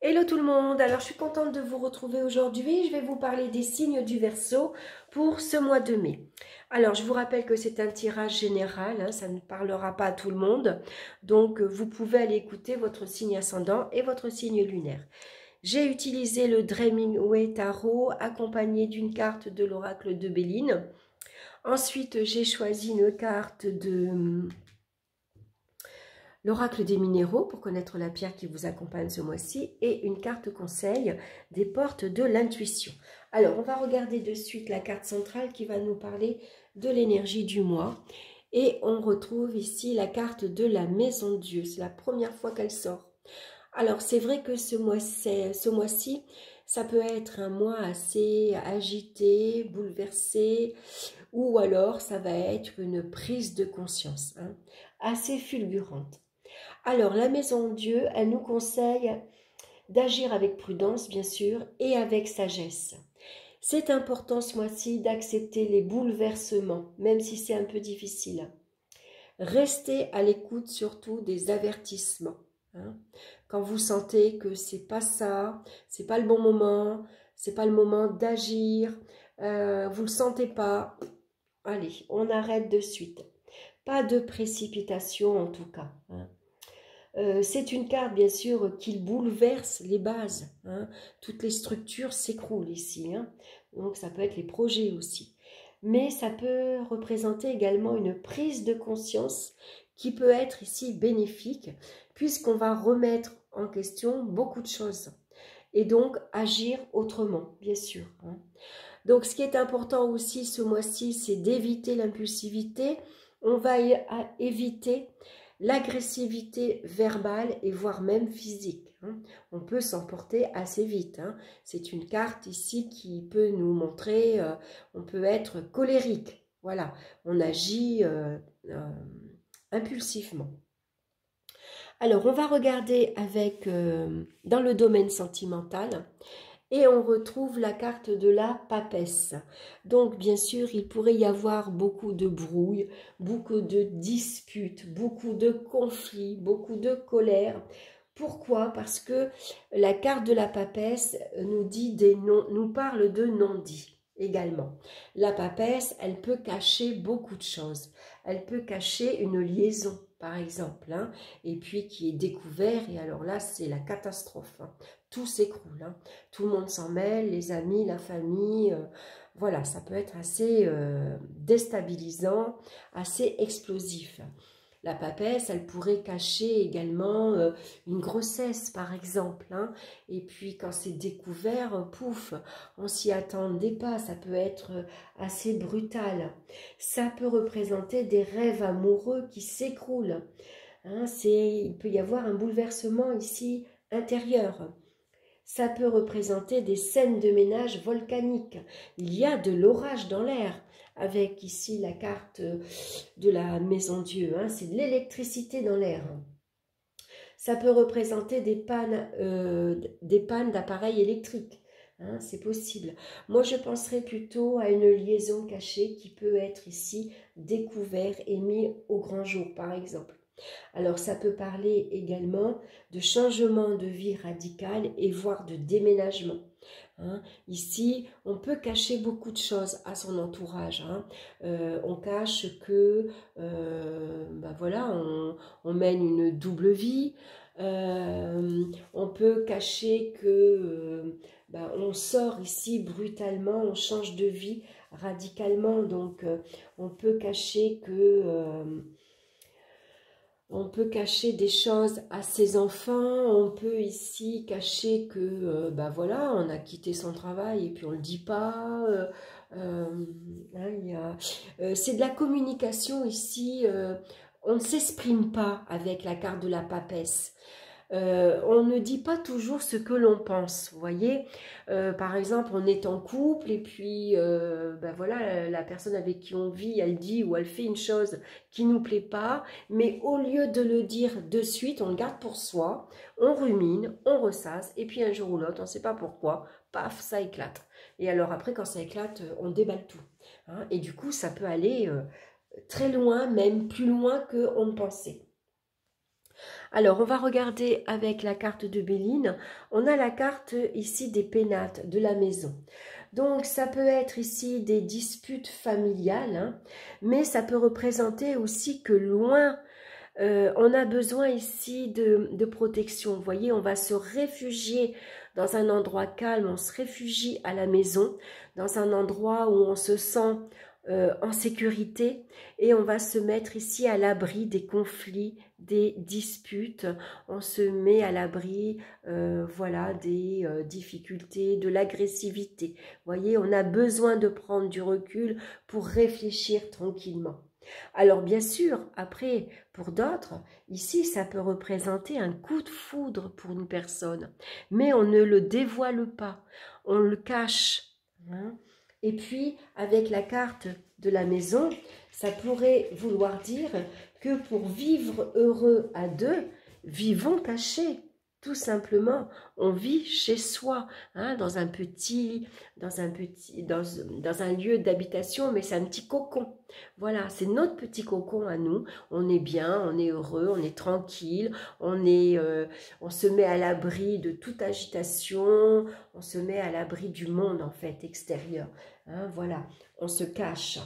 Hello tout le monde, alors je suis contente de vous retrouver aujourd'hui. Je vais vous parler des signes du Verseau pour ce mois de mai. Alors je vous rappelle que c'est un tirage général, ça ne parlera pas à tout le monde. Donc vous pouvez aller écouter votre signe ascendant et votre signe lunaire. J'ai utilisé le Dreaming Way Tarot accompagné d'une carte de l'oracle de Béline. Ensuite j'ai choisi une carte de l'oracle des minéraux pour connaître la pierre qui vous accompagne ce mois-ci et une carte conseil des portes de l'intuition. Alors, on va regarder de suite la carte centrale qui va nous parler de l'énergie du mois. Et on retrouve ici la carte de la maison de Dieu. C'est la première fois qu'elle sort. Alors, c'est vrai que ce mois-ci, ça peut être un mois assez agité, bouleversé, ou alors ça va être une prise de conscience, assez fulgurante. Alors, la maison de Dieu, elle nous conseille d'agir avec prudence, bien sûr, et avec sagesse. C'est important ce mois-ci d'accepter les bouleversements, même si c'est un peu difficile. Restez à l'écoute surtout des avertissements. Quand vous sentez que c'est pas ça, c'est pas le bon moment, c'est pas le moment d'agir, vous le sentez pas, allez, on arrête de suite. Pas de précipitation en tout cas. C'est une carte, bien sûr, qui bouleverse les bases. Toutes les structures s'écroulent ici. Donc, ça peut être les projets aussi. Mais ça peut représenter également une prise de conscience qui peut être ici bénéfique, puisqu'on va remettre en question beaucoup de choses. Et donc, agir autrement, bien sûr. Donc, ce qui est important aussi ce mois-ci, c'est d'éviter l'impulsivité. On va éviter l'agressivité verbale et voire même physique. On peut s'emporter assez vite. C'est une carte ici qui peut nous montrer, on peut être colérique. Voilà, on agit impulsivement. Alors, on va regarder avec, dans le domaine sentimental. Et on retrouve la carte de la papesse. Donc, bien sûr, il pourrait y avoir beaucoup de brouilles, beaucoup de disputes, beaucoup de conflits, beaucoup de colère. Pourquoi? Parce que la carte de la papesse nous dit des non, nous parle de non-dits également. La papesse, elle peut cacher beaucoup de choses. Elle peut cacher une liaison, par exemple, et puis qui est découvert, et alors là, c'est la catastrophe. Tout s'écroule, tout le monde s'en mêle, les amis, la famille, voilà, ça peut être assez déstabilisant, assez explosif. La papesse, elle pourrait cacher également une grossesse, par exemple, et puis quand c'est découvert, pouf, on s'y attendait pas, ça peut être assez brutal. Ça peut représenter des rêves amoureux qui s'écroulent. Il peut y avoir un bouleversement ici intérieur. Ça peut représenter des scènes de ménage volcaniques. Il y a de l'orage dans l'air, avec ici la carte de la maison Dieu. C'est de l'électricité dans l'air. Ça peut représenter des pannes d'appareils électriques. C'est possible. Moi, je penserais plutôt à une liaison cachée qui peut être ici découverte et mise au grand jour, par exemple. Alors, ça peut parler également de changement de vie radical et voire de déménagement. Ici, on peut cacher beaucoup de choses à son entourage. On cache que, voilà, on mène une double vie. On peut cacher que on sort ici brutalement, on change de vie radicalement. Donc, on peut cacher que... on peut cacher des choses à ses enfants, on peut ici cacher que, voilà, on a quitté son travail et puis on ne le dit pas. C'est de la communication ici, on ne s'exprime pas avec la carte de la papesse. On ne dit pas toujours ce que l'on pense, vous voyez. Par exemple, on est en couple et puis voilà, la personne avec qui on vit, elle dit ou elle fait une chose qui ne nous plaît pas, mais au lieu de le dire de suite, on le garde pour soi, on rumine, on ressasse, et puis un jour ou l'autre, on ne sait pas pourquoi, paf, ça éclate. Et alors après, quand ça éclate, on déballe tout. Et du coup, ça peut aller très loin, même plus loin qu'on ne pensait. Alors, on va regarder avec la carte de Béline. On a la carte ici des pénates, de la maison. Donc, ça peut être ici des disputes familiales, hein, mais ça peut représenter aussi que loin, on a besoin ici de protection. Vous voyez, on va se réfugier dans un endroit calme, on se réfugie à la maison, dans un endroit où on se sent en sécurité et on va se mettre ici à l'abri des conflits, des disputes, on se met à l'abri voilà, des difficultés, de l'agressivité. Vous voyez, on a besoin de prendre du recul pour réfléchir tranquillement. Alors bien sûr, après, pour d'autres, ici, ça peut représenter un coup de foudre pour une personne, mais on ne le dévoile pas, on le cache, hein. Et puis, avec la carte de la maison, ça pourrait vouloir dire que pour vivre heureux à deux, vivons cachés. Tout simplement, on vit chez soi, hein, dans un lieu d'habitation, mais c'est un petit cocon. Voilà, c'est notre petit cocon à nous. On est bien, on est heureux, on est tranquille, on se met à l'abri de toute agitation, on se met à l'abri du monde en fait extérieur. Hein, voilà, on se cache.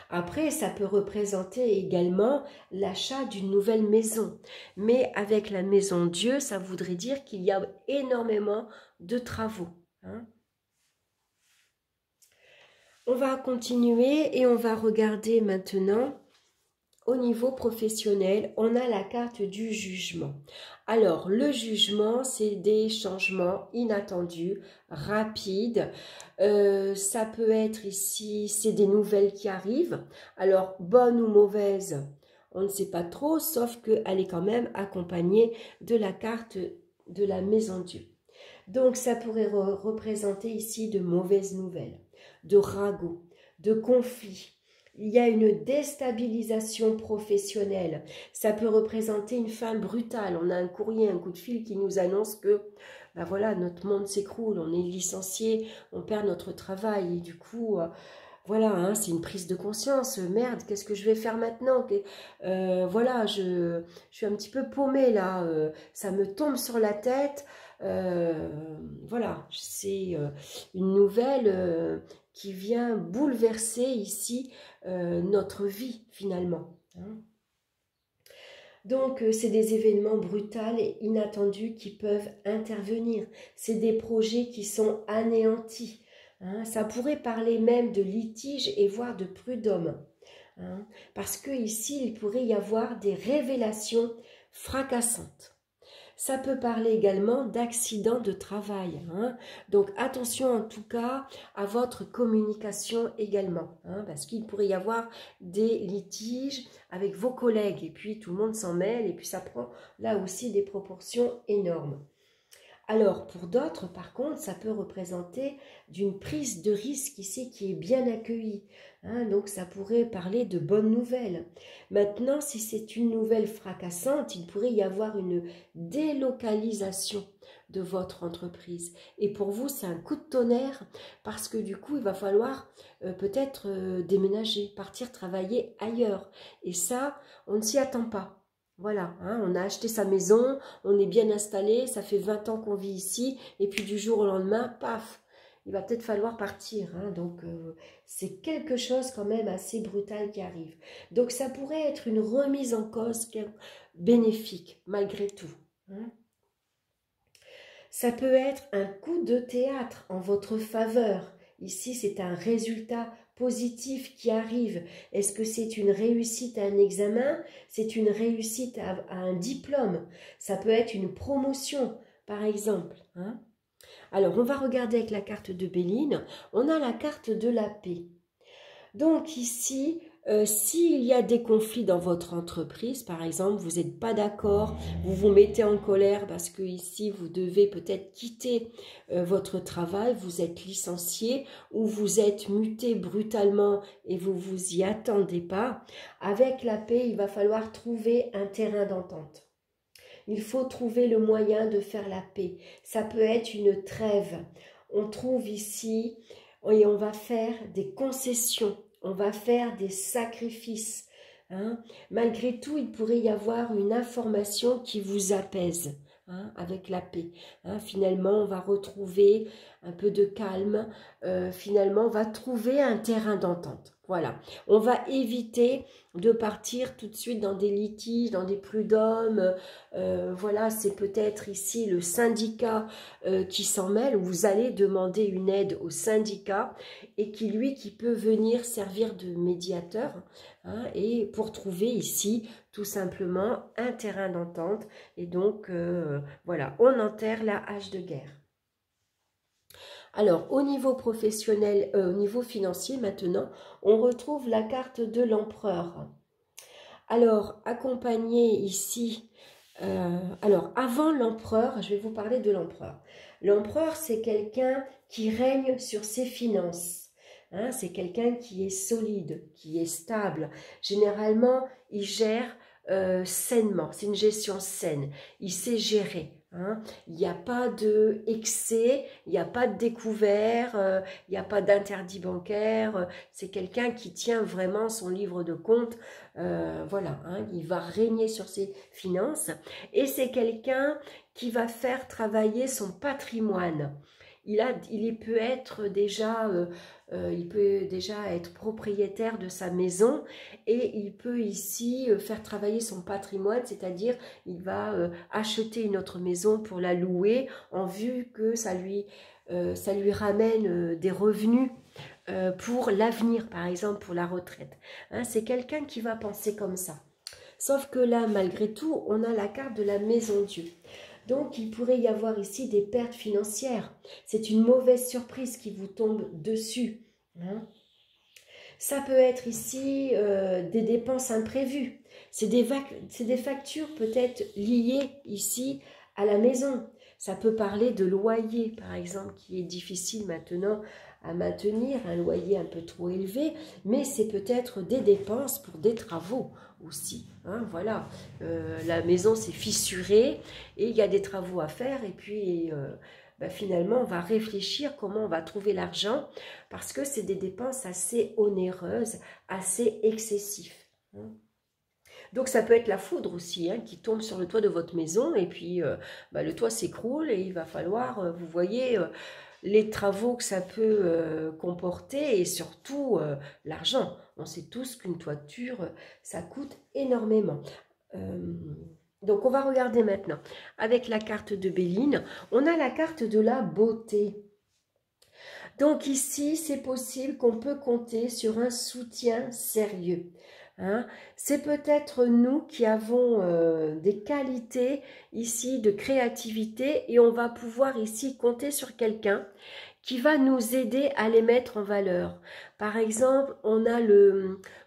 Après, ça peut représenter également l'achat d'une nouvelle maison. Mais avec la maison Dieu, ça voudrait dire qu'il y a énormément de travaux, hein. On va continuer et on va regarder maintenant au niveau professionnel. On a la carte du jugement. Alors, le jugement, c'est des changements inattendus, rapides. Ça peut être ici, c'est des nouvelles qui arrivent. Alors, bonnes ou mauvaises, on ne sait pas trop, sauf qu'elle est quand même accompagnée de la carte de la maison Dieu. Donc, ça pourrait représenter ici de mauvaises nouvelles, de ragots, de conflits. Il y a une déstabilisation professionnelle. Ça peut représenter une fin brutale. On a un courrier, un coup de fil qui nous annonce que ben voilà, notre monde s'écroule, on est licencié, on perd notre travail. Et du coup, voilà, hein, c'est une prise de conscience. Merde, qu'est-ce que je vais faire maintenant? Voilà, je suis un petit peu paumée là. Ça me tombe sur la tête. Voilà, c'est une nouvelle qui vient bouleverser ici notre vie finalement, hein. Donc, c'est des événements brutaux et inattendus qui peuvent intervenir. C'est des projets qui sont anéantis, hein. Ça pourrait parler même de litige et voire de prud'homme, hein, parce que ici, il pourrait y avoir des révélations fracassantes. Ça peut parler également d'accidents de travail, hein. Donc attention en tout cas à votre communication également, hein, parce qu'il pourrait y avoir des litiges avec vos collègues et puis tout le monde s'en mêle et puis ça prend là aussi des proportions énormes. Alors, pour d'autres, par contre, ça peut représenter d'une prise de risque ici qui est bien accueillie, hein, donc ça pourrait parler de bonnes nouvelles. Maintenant, si c'est une nouvelle fracassante, il pourrait y avoir une délocalisation de votre entreprise. Et pour vous, c'est un coup de tonnerre parce que du coup, il va falloir peut-être déménager, partir travailler ailleurs. Et ça, on ne s'y attend pas. Voilà, hein, on a acheté sa maison, on est bien installé, ça fait 20 ans qu'on vit ici, et puis du jour au lendemain, paf, il va peut-être falloir partir, hein, donc c'est quelque chose quand même assez brutal qui arrive. Donc ça pourrait être une remise en cause bénéfique, malgré tout, hein. Ça peut être un coup de théâtre en votre faveur. Ici, c'est un résultat positif qui arrive. Est-ce que c'est une réussite à un examen? C'est une réussite à un diplôme. Ça peut être une promotion, par exemple, hein. Alors, on va regarder avec la carte de Béline. On a la carte de la paix. Donc ici, s'il y a des conflits dans votre entreprise, par exemple, vous n'êtes pas d'accord, vous vous mettez en colère parce que ici, vous devez peut-être quitter votre travail, vous êtes licencié ou vous êtes muté brutalement et vous vous y attendez pas, avec la paix, il va falloir trouver un terrain d'entente. Il faut trouver le moyen de faire la paix. Ça peut être une trêve. On trouve ici et on va faire des concessions. On va faire des sacrifices, hein. Malgré tout, il pourrait y avoir une information qui vous apaise, hein, avec la paix. Hein. Finalement, on va retrouver un peu de calme. Finalement, on va trouver un terrain d'entente. Voilà. On va éviter de partir tout de suite dans des litiges, dans des prud'hommes. Voilà, c'est peut-être ici le syndicat qui s'en mêle. Vous allez demander une aide au syndicat et qui peut venir servir de médiateur, hein, et pour trouver ici tout simplement un terrain d'entente. Et donc, voilà, on enterre la hache de guerre. Alors, au niveau professionnel, au niveau financier maintenant, on retrouve la carte de l'empereur. Alors, accompagné ici, alors avant l'empereur, je vais vous parler de l'empereur. L'empereur, c'est quelqu'un qui règne sur ses finances. Hein, c'est quelqu'un qui est solide, qui est stable. Généralement, il gère sainement, c'est une gestion saine. Il sait gérer. Hein. Il n'y a pas de excès, il n'y a pas de découvert, il n'y a pas d'interdit bancaire. C'est quelqu'un qui tient vraiment son livre de compte. Voilà, hein, il va régner sur ses finances. Et c'est quelqu'un qui va faire travailler son patrimoine. Il peut être déjà, il peut déjà être propriétaire de sa maison et il peut ici faire travailler son patrimoine, c'est-à-dire il va acheter une autre maison pour la louer en vue que ça lui ramène des revenus pour l'avenir, par exemple pour la retraite. Hein, c'est quelqu'un qui va penser comme ça. Sauf que là, malgré tout, on a la carte de la maison Dieu. Donc, il pourrait y avoir ici des pertes financières. C'est une mauvaise surprise qui vous tombe dessus. Hein. Ça peut être ici des dépenses imprévues. C'est des factures peut-être liées ici à la maison. Ça peut parler de loyer, par exemple, qui est difficile maintenant à maintenir, un loyer un peu trop élevé, mais c'est peut-être des dépenses pour des travaux aussi. Hein, voilà, la maison s'est fissurée et il y a des travaux à faire et puis finalement on va réfléchir comment on va trouver l'argent parce que c'est des dépenses assez onéreuses, assez excessives. Hein. Donc ça peut être la foudre aussi, hein, qui tombe sur le toit de votre maison et puis le toit s'écroule et il va falloir, vous voyez, les travaux que ça peut comporter et surtout l'argent. On sait tous qu'une toiture, ça coûte énormément. Donc on va regarder maintenant avec la carte de Béline. On a la carte de la beauté. Donc ici, c'est possible qu'on peut compter sur un soutien sérieux. Hein. C'est peut-être nous qui avons des qualités ici de créativité et on va pouvoir ici compter sur quelqu'un qui va nous aider à les mettre en valeur. Par exemple, on a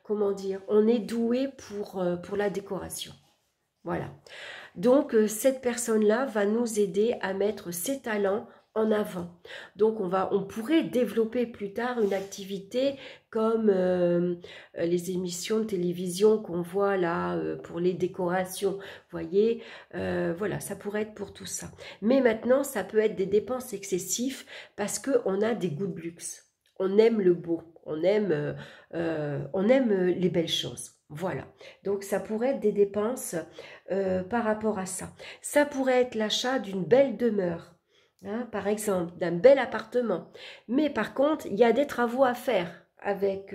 on est doué pour la décoration. Voilà. Donc, cette personne-là va nous aider à mettre ses talents en avant. Donc, on pourrait développer plus tard une activité comme les émissions de télévision qu'on voit là pour les décorations. Vous voyez, voilà, ça pourrait être pour tout ça. Mais maintenant, ça peut être des dépenses excessives parce qu'on a des goûts de luxe. On aime le beau, on aime les belles choses. Voilà, donc ça pourrait être des dépenses par rapport à ça. Ça pourrait être l'achat d'une belle demeure, hein, par exemple, d'un bel appartement. Mais par contre, il y a des travaux à faire avec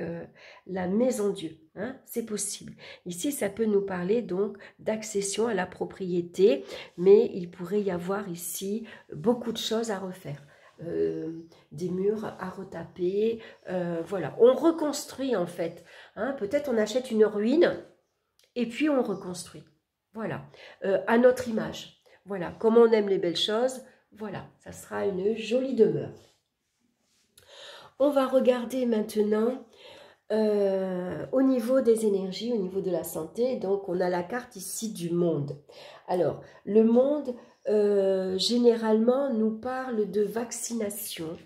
la maison Dieu. Hein, c'est possible. Ici, ça peut nous parler donc d'accession à la propriété, mais il pourrait y avoir ici beaucoup de choses à refaire. Des murs à retaper, voilà, on reconstruit en fait, hein, peut-être on achète une ruine et puis on reconstruit, voilà, à notre image, voilà, comme on aime les belles choses, voilà, ça sera une jolie demeure. On va regarder maintenant au niveau des énergies, au niveau de la santé, donc on a la carte ici du monde. Alors, le monde, généralement, nous parle de vaccination,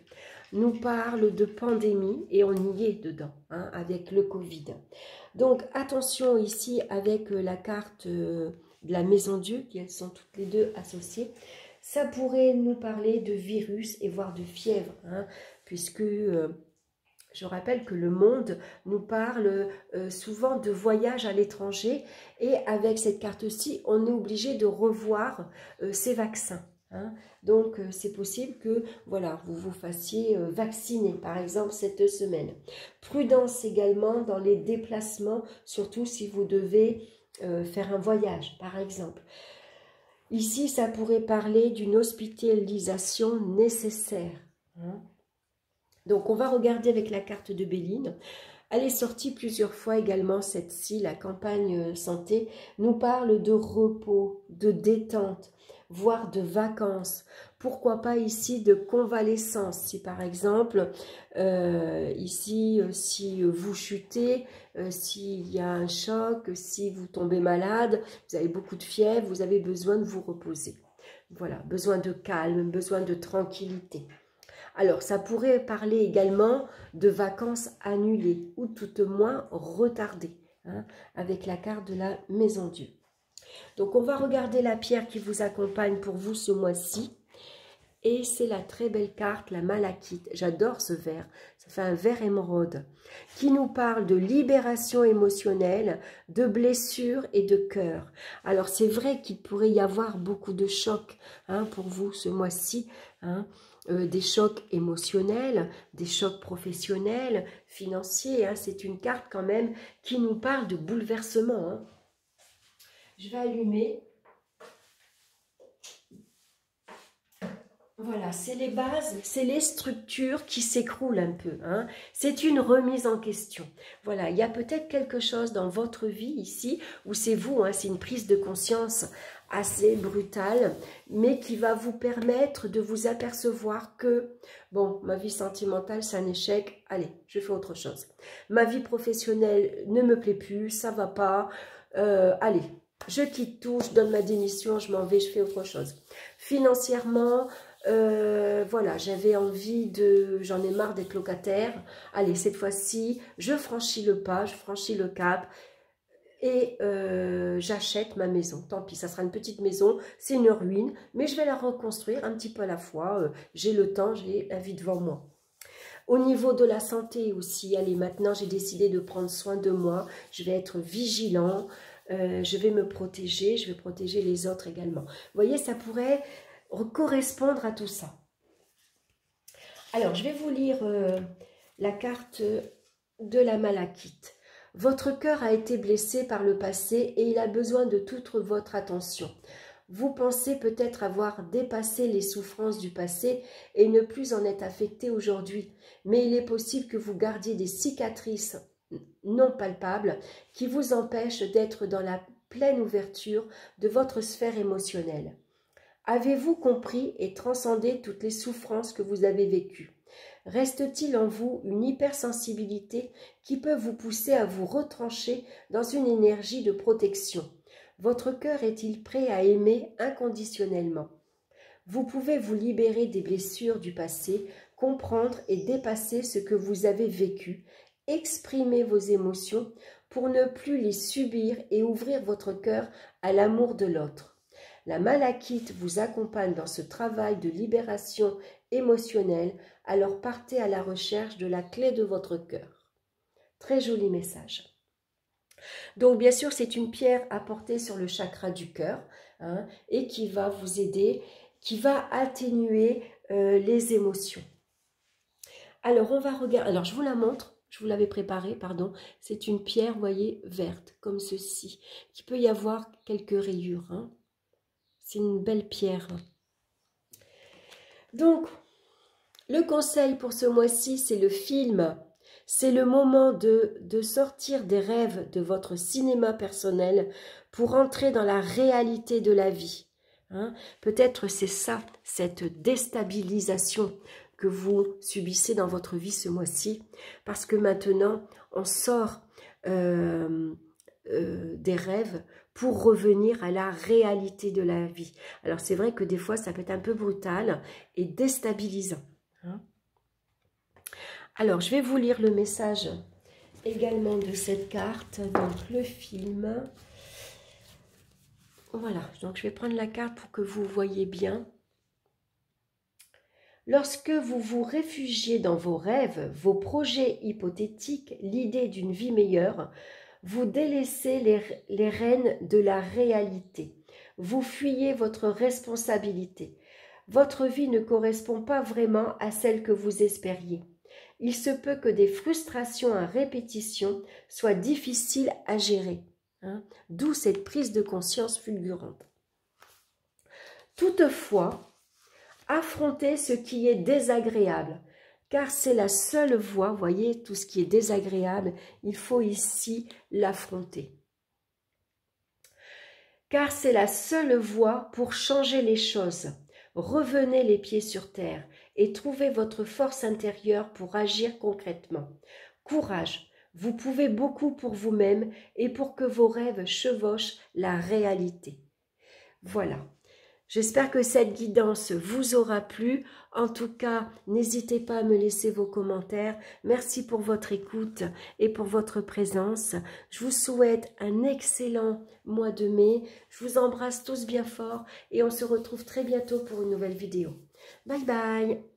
nous parle de pandémie, et on y est dedans, hein, avec le Covid. Donc, attention ici avec la carte de la Maison Dieu, qui elles sont toutes les deux associées. Ça pourrait nous parler de virus et voire de fièvre, hein, puisque Je rappelle que le monde nous parle souvent de voyage à l'étranger et avec cette carte-ci, on est obligé de revoir ces vaccins. Hein. Donc, c'est possible que voilà, vous vous fassiez vacciner, par exemple, cette semaine. Prudence également dans les déplacements, surtout si vous devez faire un voyage, par exemple. Ici, ça pourrait parler d'une hospitalisation nécessaire. Hein. Donc, on va regarder avec la carte de Béline. Elle est sortie plusieurs fois également, cette-ci, la campagne santé, nous parle de repos, de détente, voire de vacances. Pourquoi pas ici de convalescence, si par exemple, ici, si vous chutez, s'il y a un choc, si vous tombez malade, vous avez beaucoup de fièvre, vous avez besoin de vous reposer. Voilà, besoin de calme, besoin de tranquillité. Alors, ça pourrait parler également de vacances annulées ou tout au moins retardées, hein, avec la carte de la Maison Dieu. Donc, on va regarder la pierre qui vous accompagne pour vous ce mois-ci. Et c'est la très belle carte, la malachite. J'adore ce vert. Ça fait un vert émeraude qui nous parle de libération émotionnelle, de blessures et de cœur. Alors, c'est vrai qu'il pourrait y avoir beaucoup de chocs hein, pour vous ce mois-ci. Hein. Des chocs émotionnels, des chocs professionnels, financiers. Hein. C'est une carte quand même qui nous parle de bouleversement. Hein. Je vais allumer. Voilà, c'est les bases, c'est les structures qui s'écroulent un peu. Hein. C'est une remise en question. Voilà, il y a peut-être quelque chose dans votre vie ici, où c'est vous, hein, c'est une prise de conscience assez brutale, mais qui va vous permettre de vous apercevoir que, bon, ma vie sentimentale, c'est un échec, allez, je fais autre chose. Ma vie professionnelle ne me plaît plus, ça va pas, allez, je quitte tout, je donne ma démission, je m'en vais, je fais autre chose. Financièrement, voilà, j'avais envie de, j'en ai marre d'être locataire. Allez, cette fois-ci, je franchis le pas, je franchis le cap et j'achète ma maison. Tant pis, ça sera une petite maison, c'est une ruine, mais je vais la reconstruire un petit peu à la fois. J'ai le temps, j'ai la vie devant moi. Au niveau de la santé aussi, allez, maintenant j'ai décidé de prendre soin de moi. Je vais être vigilant, je vais me protéger, je vais protéger les autres également. Vous voyez, ça pourrait correspondre à tout ça. Alors, je vais vous lire la carte de la malachite. Votre cœur a été blessé par le passé et il a besoin de toute votre attention. Vous pensez peut-être avoir dépassé les souffrances du passé et ne plus en être affecté aujourd'hui, mais il est possible que vous gardiez des cicatrices non palpables qui vous empêchent d'être dans la pleine ouverture de votre sphère émotionnelle. Avez-vous compris et transcendé toutes les souffrances que vous avez vécues? Reste-t-il en vous une hypersensibilité qui peut vous pousser à vous retrancher dans une énergie de protection? Votre cœur est-il prêt à aimer inconditionnellement? Vous pouvez vous libérer des blessures du passé, comprendre et dépasser ce que vous avez vécu, exprimer vos émotions pour ne plus les subir et ouvrir votre cœur à l'amour de l'autre. La malachite vous accompagne dans ce travail de libération émotionnelle, alors partez à la recherche de la clé de votre cœur. Très joli message. Donc bien sûr, c'est une pierre à porter sur le chakra du cœur hein, et qui va vous aider, qui va atténuer les émotions. Alors on va regarder, alors je vous la montre, je vous l'avais préparée, pardon, c'est une pierre, vous voyez, verte, comme ceci, qui peut y avoir quelques rayures, hein. C'est une belle pierre. Donc, le conseil pour ce mois-ci, c'est le film. C'est le moment de sortir des rêves de votre cinéma personnel pour entrer dans la réalité de la vie. Hein? Peut-être c'est ça, cette déstabilisation que vous subissez dans votre vie ce mois-ci. Parce que maintenant, on sort des rêves pour revenir à la réalité de la vie. Alors c'est vrai que des fois ça peut être un peu brutal et déstabilisant. Hein. Alors je vais vous lire le message également de cette carte, donc le film. Voilà, donc je vais prendre la carte pour que vous voyez bien. Lorsque vous vous réfugiez dans vos rêves, vos projets hypothétiques, l'idée d'une vie meilleure, vous délaissez les rênes de la réalité. Vous fuyez votre responsabilité. Votre vie ne correspond pas vraiment à celle que vous espériez. Il se peut que des frustrations à répétition soient difficiles à gérer. D'où cette prise de conscience fulgurante. Toutefois, affrontez ce qui est désagréable, car c'est la seule voie, voyez, tout ce qui est désagréable, il faut ici l'affronter. Car c'est la seule voie pour changer les choses. Revenez les pieds sur terre et trouvez votre force intérieure pour agir concrètement. Courage, vous pouvez beaucoup pour vous-même et pour que vos rêves chevauchent la réalité. Voilà. J'espère que cette guidance vous aura plu. En tout cas, n'hésitez pas à me laisser vos commentaires. Merci pour votre écoute et pour votre présence. Je vous souhaite un excellent mois de mai. Je vous embrasse tous bien fort et on se retrouve très bientôt pour une nouvelle vidéo. Bye bye!